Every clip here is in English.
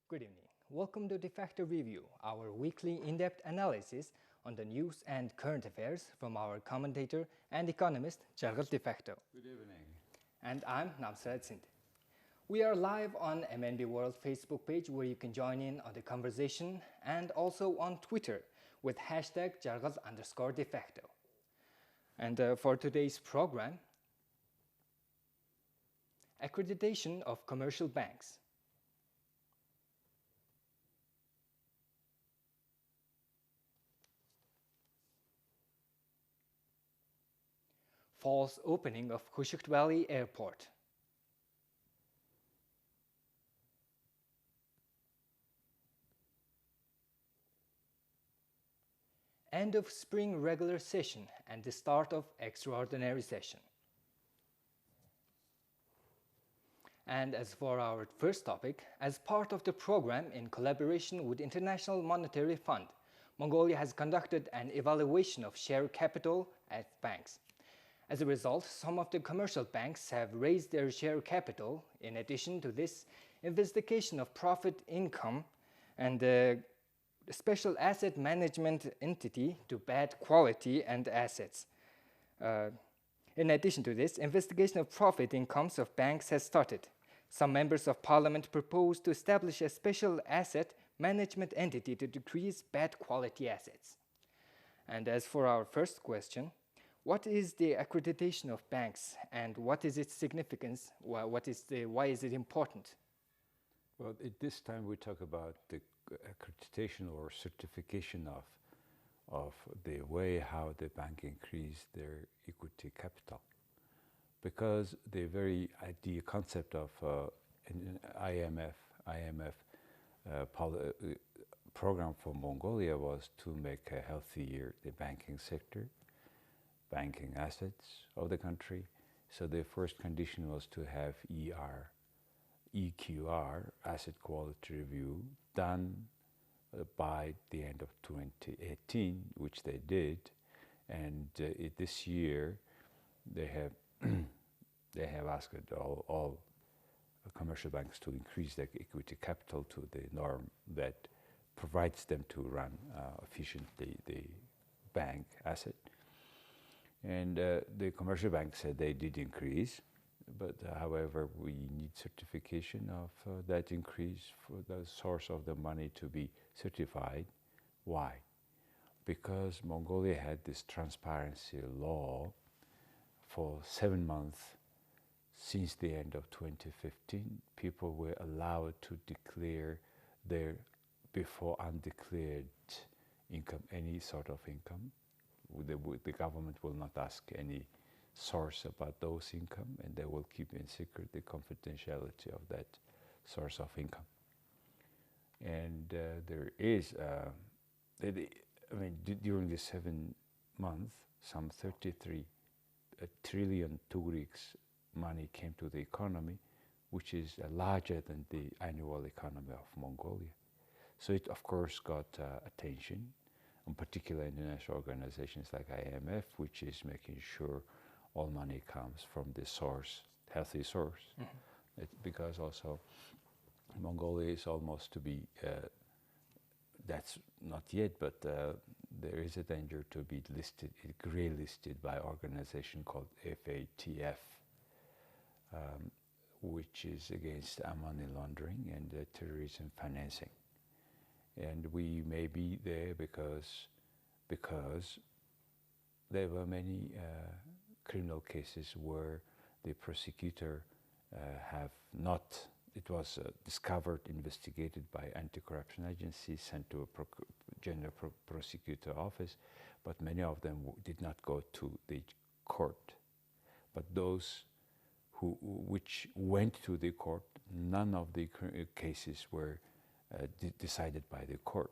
Good evening. Welcome to Defacto Review, our weekly in-depth analysis on the news and current affairs from our commentator and economist, Jargal Defacto. Good evening. And I'm Namsarad Sindh. We are live on MNB World Facebook page where you can join in on the conversation and also on Twitter with hashtag Jargal_Defacto. And for today's program, accreditation of commercial banks. False opening of Khushigt Valley Airport. End of spring regular session and the start of extraordinary session. And as for our first topic, as part of the program in collaboration with International Monetary Fund, Mongolia has conducted an evaluation of share capital at banks. As a result, some of the commercial banks have raised their share capital. In addition to this, investigation of profit income and the special asset management entity to bad quality and assets. In addition to this, investigation of profit incomes of banks has started. Some members of parliament proposed to establish a special asset management entity to decrease bad quality assets. And as for our first question, what is the accreditation of banks and what is its significance? Why is it important? Well, at this time we talk about the accreditation or certification of the way how the bank increase their equity capital. Because the concept of IMF program for Mongolia was to make a healthier the banking sector, banking assets of the country. So the first condition was to have EQR, asset quality review, done by the end of 2018, which they did. And this year they have they have asked all commercial banks to increase their equity capital to the norm that provides them to run efficiently the bank asset. And the commercial banks said they did increase, but however, we need certification of that increase for the source of the money to be certified. Why? Because Mongolia had this transparency law for 7 months since the end of 2015. People were allowed to declare their before undeclared income, any sort of income. The government will not ask any source about those income, and they will keep in secret the confidentiality of that source of income. And there is, during the 7 months, some 33 trillion tugriks money came to the economy, which is larger than the annual economy of Mongolia. So it, of course, got attention, in particular international organizations like IMF, which is making sure all money comes from the source, healthy source. Mm-hmm. Because also Mongolia is almost to be, that's not yet, but there is a danger to be listed, grey listed by an organization called FATF, which is against money laundering and terrorism financing. And we may be there because there were many criminal cases where the prosecutor it was discovered, investigated by anti-corruption agencies, sent to a general prosecutor office, but many of them did not go to the court. But those which went to the court, none of the cases were decided by the court.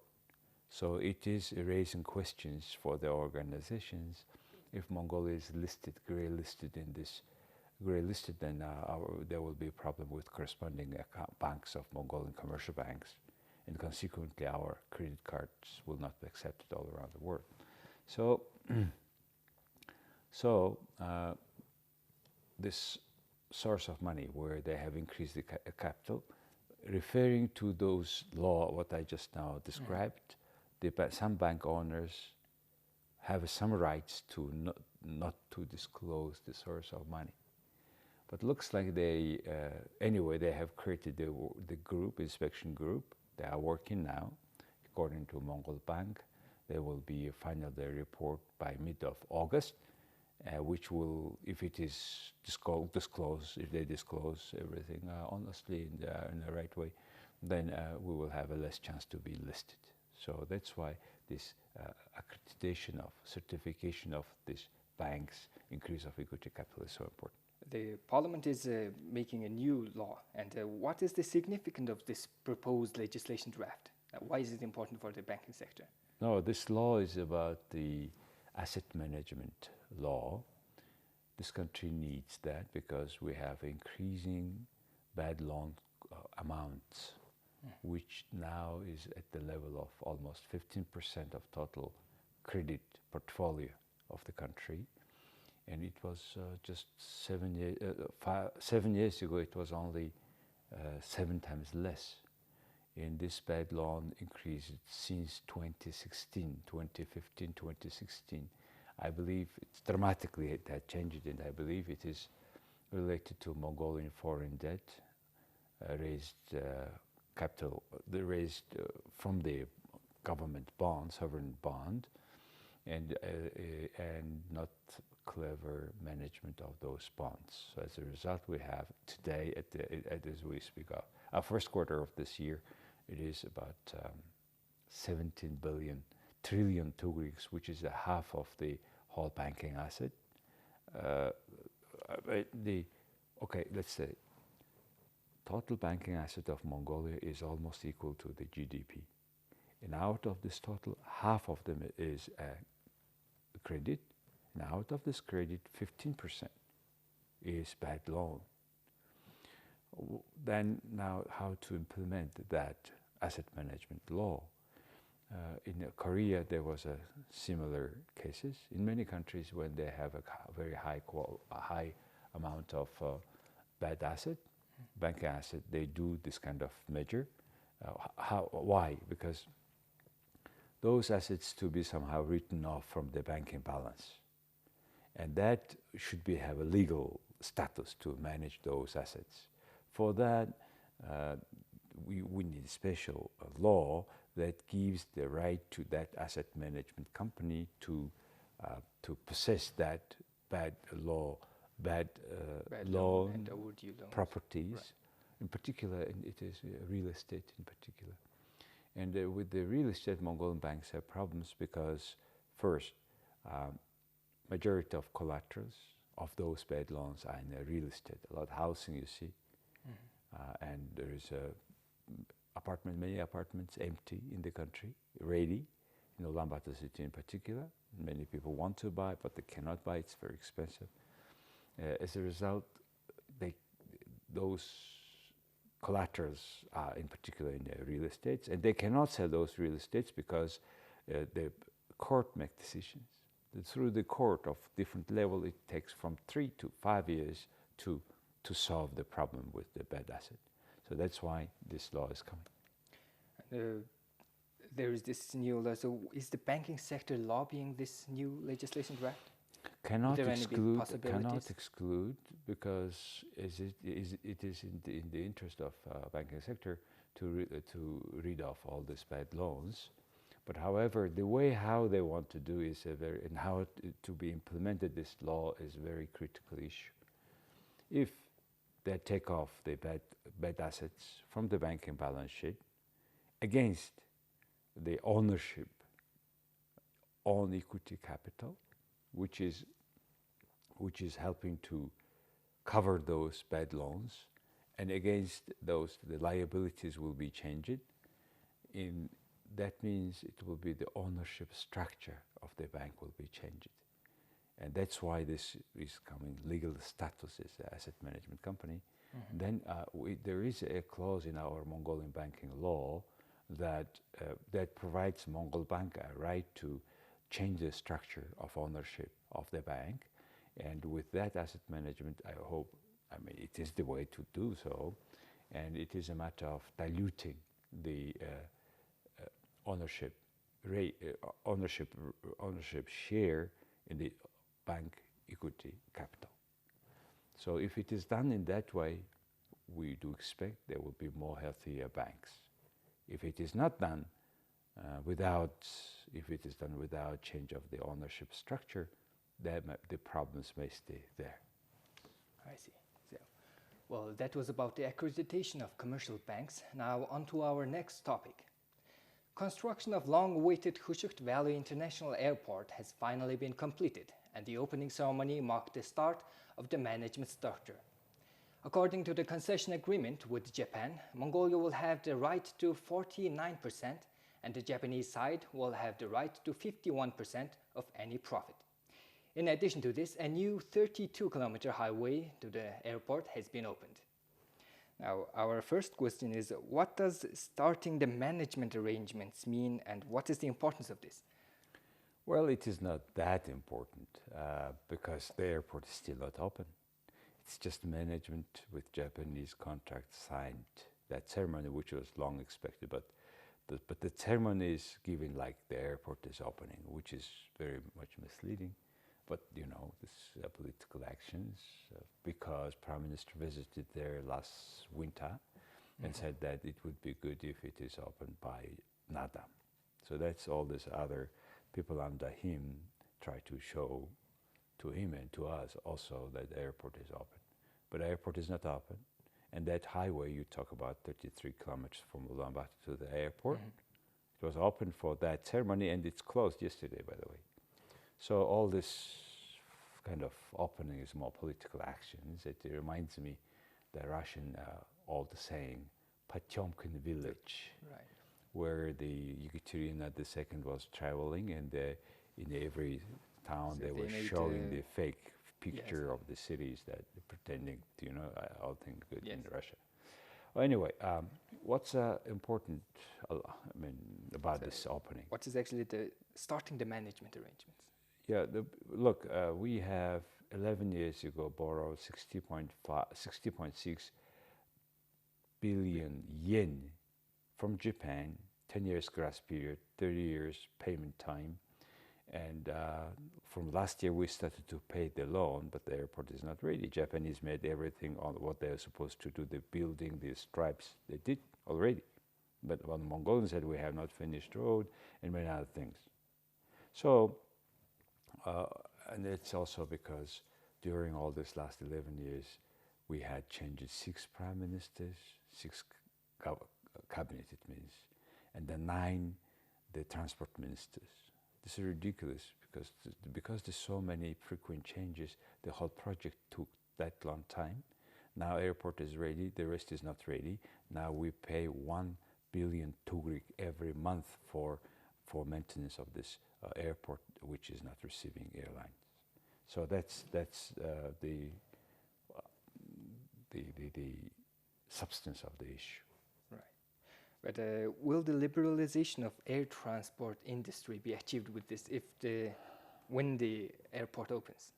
So it is raising questions for the organizations. If Mongolia is listed, grey listed, then there will be a problem with corresponding banks of Mongolian commercial banks, and consequently our credit cards will not be accepted all around the world. So, this source of money where they have increased the capital referring to those law, what I just now described, some bank owners have some rights to not to disclose the source of money. But looks like they, anyway, they have created the group, inspection group. They are working now. According to Mongol Bank, there will be a final day report by mid of August, which will, if it is disclosed, if they disclose everything honestly in the right way, then we will have a less chance to be listed. So that's why this accreditation of certification of these banks, increase of equity capital is so important. The Parliament is making a new law, and what is the significance of this proposed legislation draft? Why is it important for the banking sector? No, this law is about the asset management law. This country needs that because we have increasing bad loan amounts, which now is at the level of almost 15% of total credit portfolio of the country. And it was just 7 years ago, it was only 7 times less. And this bad loan increased since 2016, 2015, 2016. I believe it's dramatically it had changed, and I believe it is related to Mongolian foreign debt, raised capital, raised from the government bond, sovereign bond, and not clever management of those bonds. So as a result, we have today, as we speak of, our first quarter of this year, it is about 17 trillion tugriks, which is a half of the whole banking asset. Let's say total banking asset of Mongolia is almost equal to the GDP. And out of this total, half of them is credit. And out of this credit, 15% is bad loan. Then now how to implement that asset management law? In Korea, there was a similar cases. In many countries, when they have a very high amount of bad asset, banking asset, they do this kind of measure. Why? Because those assets to be somehow written off from the banking balance. And that should have a legal status to manage those assets. For that, we need a special law that gives the right to that asset management company to possess that bad loan properties. Right. In particular, it is real estate in particular. And with the real estate, Mongolian banks have problems because, first, majority of collaterals of those bad loans are in real estate. A lot of housing, you see, and there is many apartments empty in the country, ready, in Ulaanbaatar city in particular. Many people want to buy, but they cannot buy. It's very expensive. As a result, those collaterals are in particular in real estates, and they cannot sell those real estates because the court make decisions. Through the court of different level, it takes from 3 to 5 years to solve the problem with the bad asset. So that's why this law is coming. There is this new law. So is the banking sector lobbying this new legislation draft? Cannot exclude because it is in the interest of banking sector to read off all these bad loans. But however, the way how they want to do is and how to be implemented this law is a very critical issue. If they take off the bad assets from the banking balance sheet against the ownership on equity capital, which is helping to cover those bad loans, and against those the liabilities will be changed. That means it will be the ownership structure of the bank will be changed. And that's why this is coming legal status as an asset management company. Mm-hmm. Then there is a clause in our Mongolian banking law that provides Mongol Bank a right to change the structure of ownership of the bank. And with that asset management, it is the way to do so. and it is a matter of diluting the ownership rate, ownership share in the bank equity capital. So if it is done in that way, we do expect there will be more healthier banks. If it is not done if it is done without change of the ownership structure, the problems may stay there. I see. So, well, that was about the accreditation of commercial banks. Now on to our next topic. Construction of long-awaited Khushigt Valley International Airport has finally been completed, and the opening ceremony marked the start of the management structure. According to the concession agreement with Japan, Mongolia will have the right to 49%, and the Japanese side will have the right to 51% of any profit. In addition to this, a new 32-kilometer highway to the airport has been opened. Now, our first question is, what does starting the management arrangements mean, and what is the importance of this? Well, it is not that important because the airport is still not open. It's just management with Japanese contract signed. That ceremony, which was long expected, but the ceremony is given like the airport is opening, which is very much misleading. But you know, this political actions because Prime Minister visited there last winter and said that it would be good if it is opened by Nada. So that's all these other people under him try to show to him and to us also that the airport is open. But the airport is not open. And that highway you talk about, 33 kilometers from Ulaanbaatar to the airport, it was open for that ceremony and it's closed yesterday, by the way. So all this kind of opening is more political actions. It reminds me the Russian old saying, Potemkin village, Right. where the Yekaterina II was traveling, and in every town So they were made, showing the fake picture yes. of the cities that pretending, all things good Yes. in Russia. Well, anyway, what's important, about this opening? What is actually starting the management arrangements? Yeah, look, we have 11 years ago borrowed 60.6 billion yen from Japan, 10 years grace period, 30 years payment time. And from last year, we started to pay the loan, but the airport is not ready. Japanese made everything on what they were supposed to do, the building, the stripes, they did already. But when the Mongolians said we have not finished road and many other things. So, and it's also because during all this last 11 years, we had changed 6 prime ministers, 6 cabinet it means, and then 9 the transport ministers. This is ridiculous because there's so many frequent changes, the whole project took that long time. Now airport is ready, the rest is not ready. Now we pay 1 billion tugrik every month for maintenance of this airport, which is not receiving airlines. So that's the substance of the issue. But will the liberalization of air transport industry be achieved with this when the airport opens?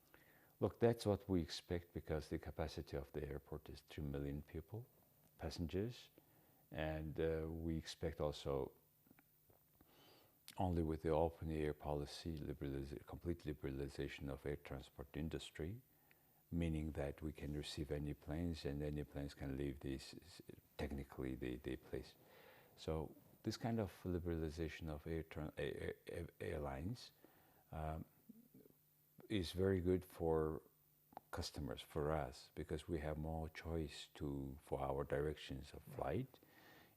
Look, that's what we expect because the capacity of the airport is 3 million people, passengers, and we expect also only with the open air policy, complete liberalization of air transport industry, meaning that we can receive any planes and any planes can leave technically the place. So this kind of liberalization of airlines is very good for customers, for us, because we have more choice for our directions of flight,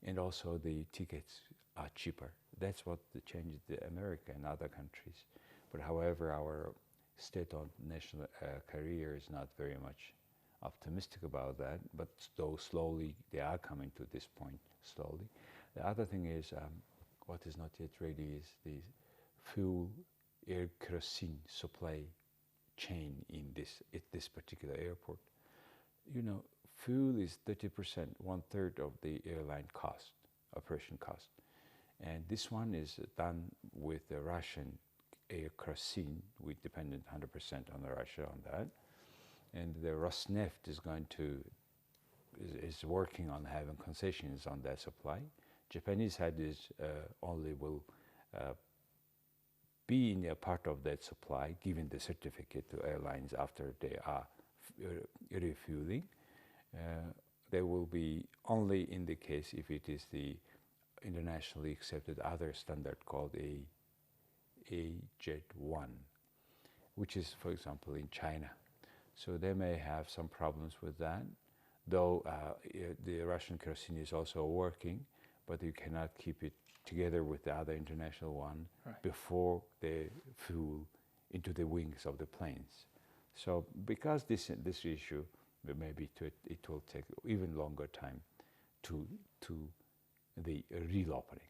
and also the tickets are cheaper. That's what changed America and other countries. But however, our state-owned national carrier is not very much optimistic about that, but though slowly they are coming to this point, slowly. The other thing is, what is not yet ready is the fuel air kerosene supply chain at this particular airport. You know, fuel is 30%, 1/3 of the airline cost, operation cost. And this one is done with the Russian air kerosene. We depended 100% on Russia on that. And the Rosneft is going to is working on having concessions on that supply. Japanese side is only will be in a part of that supply, giving the certificate to airlines after they are refueling. They will be only in the case if it is the internationally accepted other standard called a Jet1, which is, for example, in China. So they may have some problems with that, though the Russian kerosene is also working, but you cannot keep it together with the other international one before they fuel into the wings of the planes. So because this issue, maybe it will take even longer time to the real opening.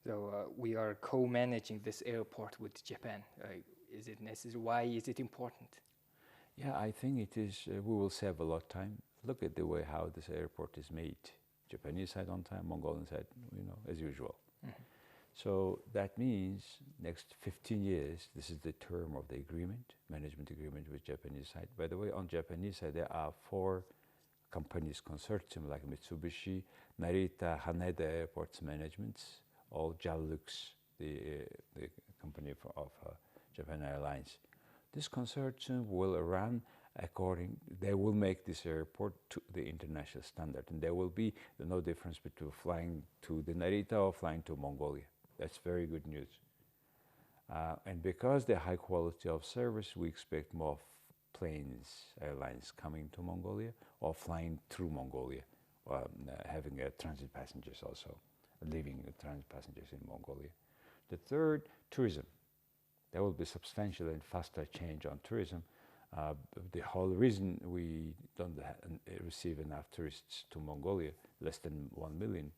So we are co-managing this airport with Japan. Is it necessary? Why is it important? Yeah, I think it is. We will save a lot of time. Look at the way how this airport is made. Japanese side on time, Mongolian side, as usual. Mm-hmm. So that means next 15 years, this is the term of the agreement, management agreement with Japanese side. By the way, on Japanese side, there are 4 companies consortium like Mitsubishi, Narita, Haneda Airports Managements, all JALUX, the company of Japan Airlines. This consortium will run they will make this airport to the international standard, and there will be no difference between flying to the Narita or flying to Mongolia. That's very good news. And because the high quality of service, we expect more airlines coming to Mongolia or flying through Mongolia, having transit passengers also, leaving transit passengers in Mongolia. The third, tourism. There will be substantial and faster change on tourism. The whole reason we don't receive enough tourists to Mongolia, less than 1 million,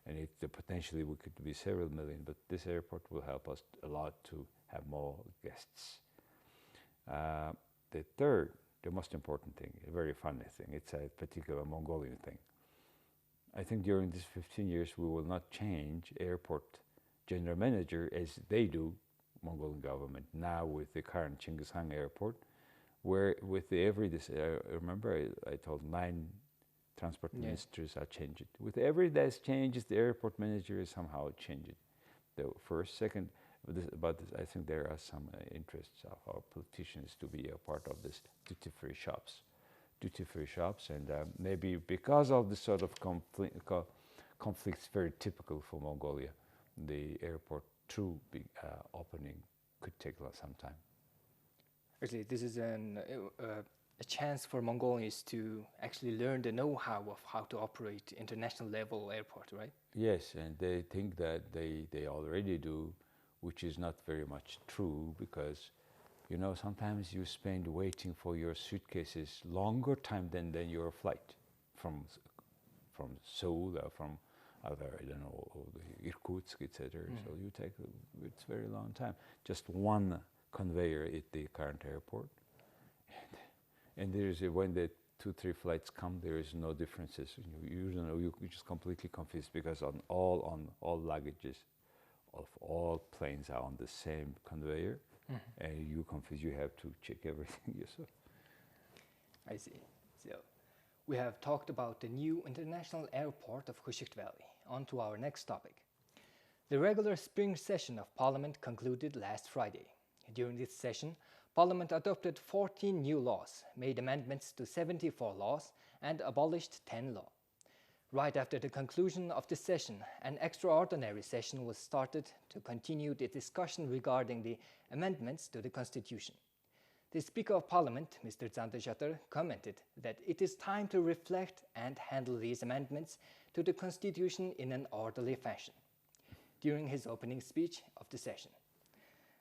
and potentially we could be several million, but this airport will help us a lot to have more guests. The third, the most important thing, a very funny thing, it's a particular Mongolian thing. I think during these 15 years we will not change airport general manager as they do, Mongolian government, now with the current Chinggis Khan airport, where with remember I told 9 transport ministers are changed. With every that's changes, the airport manager is somehow changed. The first, second, but I think there are some interests of our politicians to be a part of this duty-free shops, and maybe because of this sort of conflicts very typical for Mongolia, the airport true opening could take some time. Actually, this is a chance for Mongolians to actually learn the know-how of how to operate international level airport, right? Yes, and they think that they already do, which is not very much true, because sometimes you spend waiting for your suitcases longer time than your flight from Seoul or from other, Irkutsk, etc. So you take it's very long time. Just one conveyor at the current airport, and there is when the 2-3 flights come, there is no differences. You're just completely confused because all luggages of all planes are on the same conveyor, and you confused. You have to check everything yourself. I see. So we have talked about the new international airport of Khushigt Valley. On to our next topic. The regular spring session of Parliament concluded last Friday. During this session, Parliament adopted 14 new laws, made amendments to 74 laws, and abolished 10 laws. Right after the conclusion of the session, an extraordinary session was started to continue the discussion regarding the amendments to the Constitution. The Speaker of Parliament, Mr. Zandeshatter, commented that it is time to reflect and handle these amendments to the Constitution in an orderly fashion, during his opening speech of the session.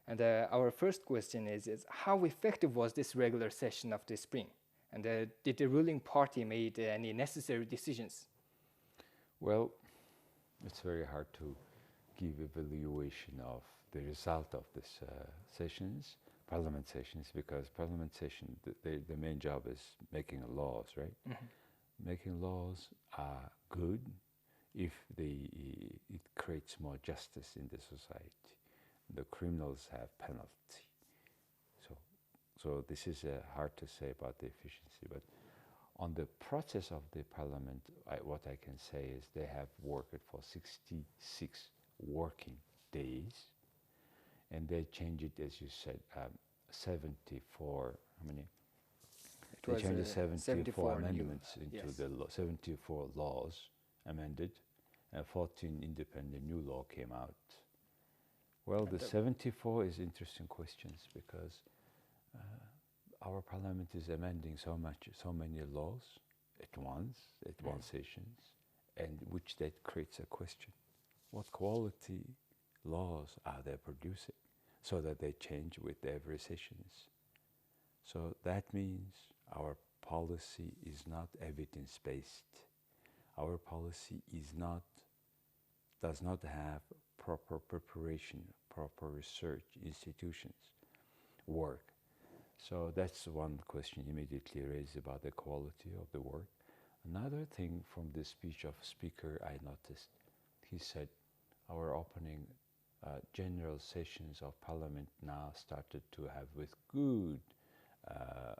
And our first question is how effective was this regular session of the spring? And did the ruling party make any necessary decisions? Well, it's very hard to give evaluation of the result of this Parliament sessions, because Parliament session, the main job is making laws, right? Mm-hmm. Making laws are good if it creates more justice in the society. The criminals have penalty. So this is hard to say about the efficiency, but On the process of the parliament, what I can say is they have worked for 66 working days, and they changed it, as you said, 74. How many? They changed the 74 amendments into the 74 laws amended, and 14 independent new law came out. Well, the 74 is interesting questions because our parliament is amending so many laws at one sessions, and which that creates a question: what quality laws are they producing, so that they change with every sessions? So that means our policy is not evidence-based. Our policy does not have proper preparation, proper research institutions work. So that's one question immediately raised about the quality of the work. Another thing from the speech of speaker I noticed, he said our opening general sessions of parliament now started to have with good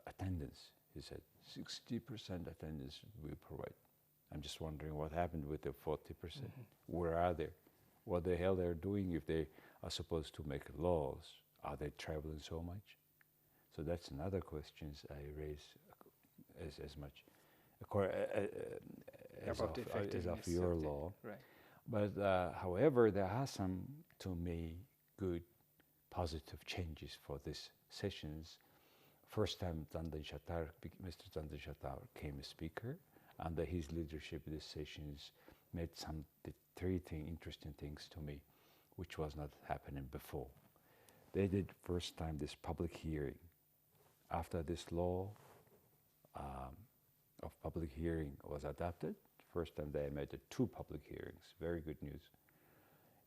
attendance. He said 60% attendance we provide. I'm just wondering what happened with the 40%. Where are they? What the hell they're doing if they are supposed to make laws? Are they traveling so much? So that's another question I raise as much as of your law. Right. But however, there are some, to me, good, positive changes for these sessions. First time Mr. Tandon Shatar came a speaker. Under his leadership, these sessions made some interesting things to me, which was not happening before. They did first time this public hearing. After this law of public hearing was adopted, first time they made 2 public hearings. Very good news.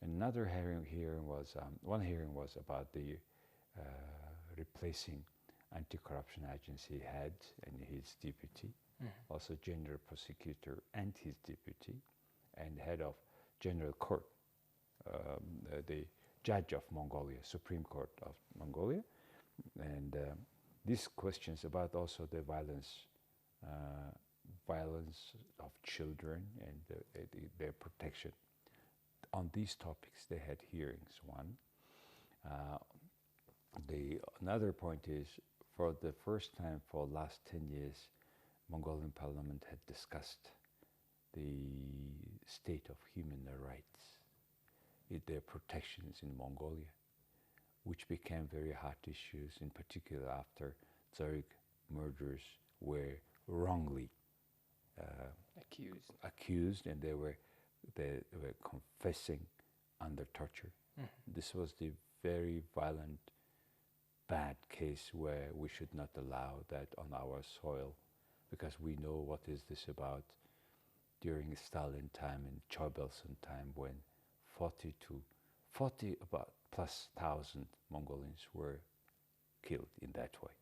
Another hearing was one hearing was about the replacing anti-corruption agency head and his deputy, also general prosecutor and his deputy, and head of general court, the judge of Mongolia, Supreme Court of Mongolia, and these questions about also the violence of children and their protection. On these topics, they had hearings. One. Another point is, for the first time for last 10 years, Mongolian Parliament had discussed the state of human rights, their protections in Mongolia, which became very hot issues, in particular after Zarg murders were wrongly accused, and they were confessing under torture. This was the very violent, bad case where we should not allow that on our soil, because we know what is this about during Stalin time and Choibalsan time, when 40 about plus 1,000 Mongolians were killed in that way.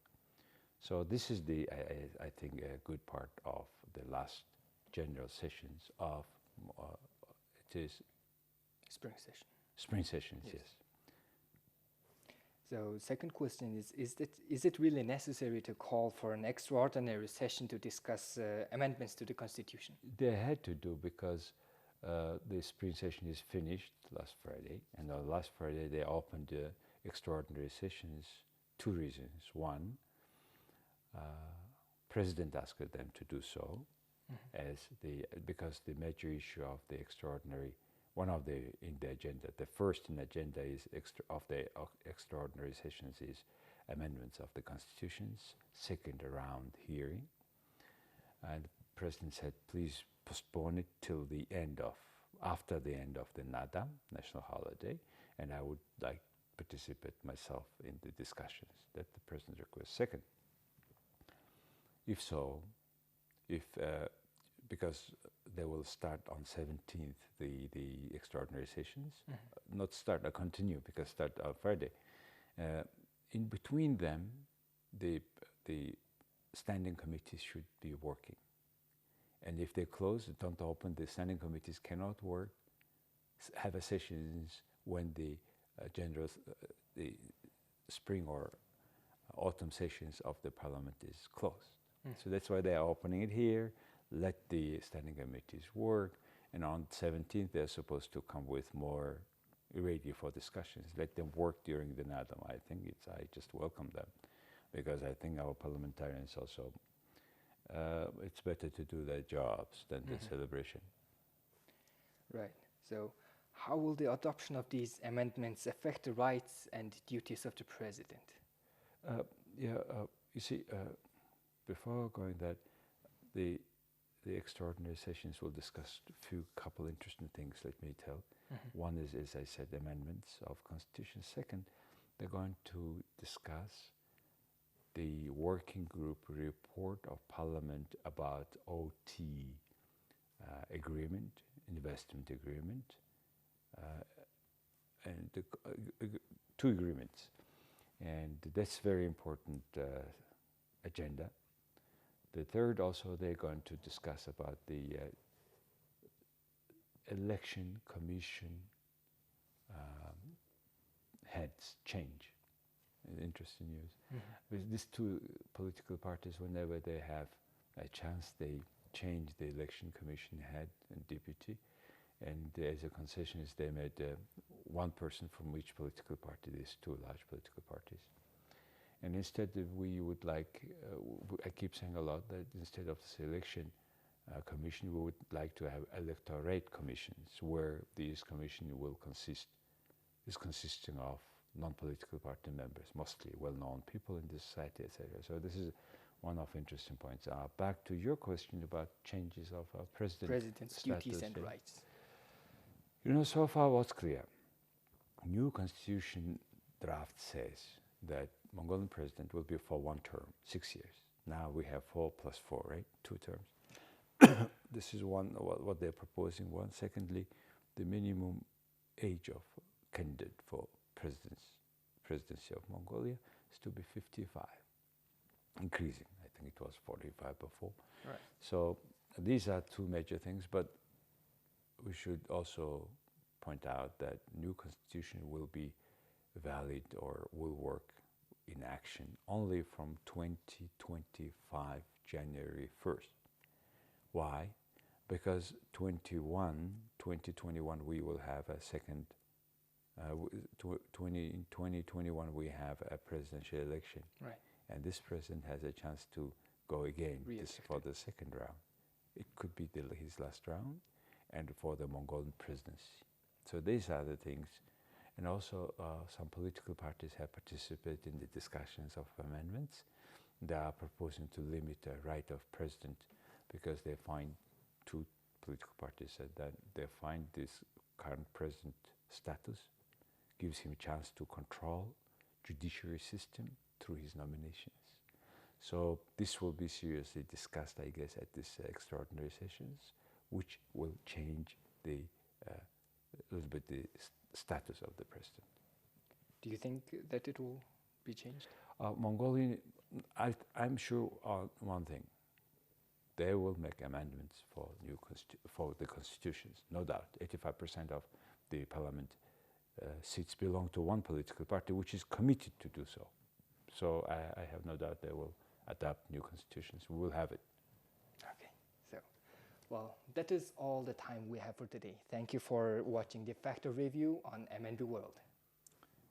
So this is I think a good part of the last general sessions of it is spring session. Spring sessions, yes. So second question is it really necessary to call for an extraordinary session to discuss amendments to the constitution? They had to do, because the spring session is finished last Friday, and on last Friday they opened the extraordinary sessions. 2 reasons. One, President asked them to do so, because the major issue of the extraordinary, in the agenda, the first in the agenda is of the extraordinary sessions is amendments of the constitutions. Second round hearing, and the President said, please postpone it till after the end of the Nadam, national holiday, and I would like to participate myself in the discussions. That the President's request. Second, if so, because they will start on 17th, the extraordinary sessions, not start, continue, because start on Friday. In between them, the standing committees should be working. And if they close, don't open, the standing committees cannot work, have a sessions when the the spring or autumn sessions of the parliament is closed. So that's why they are opening it here. Let the standing committees work, and on 17th they're supposed to come with more ready for discussions. Let them work during the Nadam. I just welcome them, because I think our parliamentarians also, it's better to do their jobs than the celebration. Right. So how will the adoption of these amendments affect the rights and duties of the president? You see, before going that, the extraordinary sessions will discuss a couple interesting things, let me tell. One is, as I said, amendments of Constitution. Second, they're going to discuss the working group report of Parliament about OT agreement, investment agreement, and the, two agreements. And that's very important agenda. The third, also, they're going to discuss about the election commission heads change. Interesting news. With these two political parties, whenever they have a chance, they change the election commission head and deputy. And as a concession, they made one person from each political party. These two large political parties. And instead, we would like, I keep saying a lot, that instead of this election commission, we would like to have electorate commissions, where these commission is consisting of non-political party members, mostly well-known people in the society, etc. So this is one of interesting points. Back to your question about changes of president's duties and rights. You know, so far what's clear, new constitution draft says that Mongolian president will be for one term, 6 years. Now we have 4 + 4, right? 2 terms. This is one, what they're proposing. One. Secondly, the minimum age of candidate for presidency of Mongolia is to be 55, increasing. I think it was 45 before. Right. So these are two major things, but we should also point out that new constitution will be valid or will work in action only from 2025 January 1st. Why? Because 2021 we will have a second, in 2021 we have a presidential election. Right. And this president has a chance to go again for the second round. It could be his last round, and for the Mongolian presidency. So these are the things. And also some political parties have participated in the discussions of amendments. They are proposing to limit the right of president, because they find, two political parties said that they find this current president status gives him a chance to control judiciary system through his nominations. So this will be seriously discussed, I guess, at this extraordinary sessions, which will change the little bit the status of the president. Do you think that it will be changed? Mongolian, I'm sure on one thing. They will make amendments for the constitutions, no doubt. 85% of the parliament seats belong to one political party, which is committed to do so. So I have no doubt they will adopt new constitutions. We will have it. Okay, so, well, that is all the time we have for today. Thank you for watching Defacto Review on MNB World.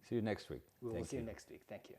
See you next week. We will see you next week. Thank you.